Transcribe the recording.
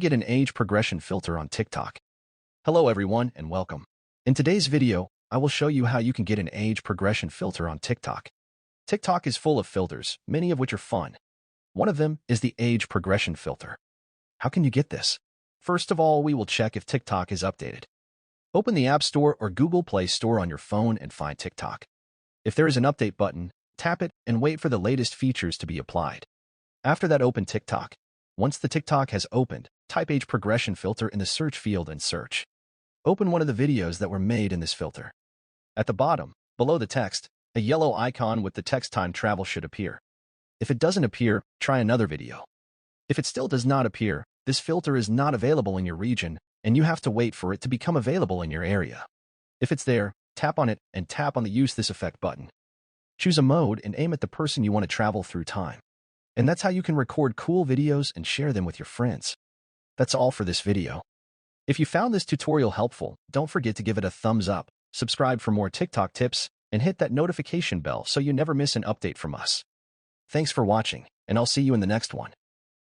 Get an age progression filter on TikTok. Hello everyone and welcome. In today's video, I will show you how you can get an age progression filter on TikTok. TikTok is full of filters, many of which are fun. One of them is the age progression filter. How can you get this? First of all, we will check if TikTok is updated. Open the App Store or Google Play Store on your phone and find TikTok. If there is an update button, tap it and wait for the latest features to be applied. After that, open TikTok. Once the TikTok has opened, type age progression filter in the search field and search. Open one of the videos that were made in this filter. At the bottom, below the text, a yellow icon with the text time travel should appear. If it doesn't appear, try another video. If it still does not appear, this filter is not available in your region, and you have to wait for it to become available in your area. If it's there, tap on it and tap on the Use This Effect button. Choose a mode and aim at the person you want to travel through time. And that's how you can record cool videos and share them with your friends. That's all for this video. If you found this tutorial helpful, don't forget to give it a thumbs up, subscribe for more TikTok tips, and hit that notification bell so you never miss an update from us. Thanks for watching, and I'll see you in the next one.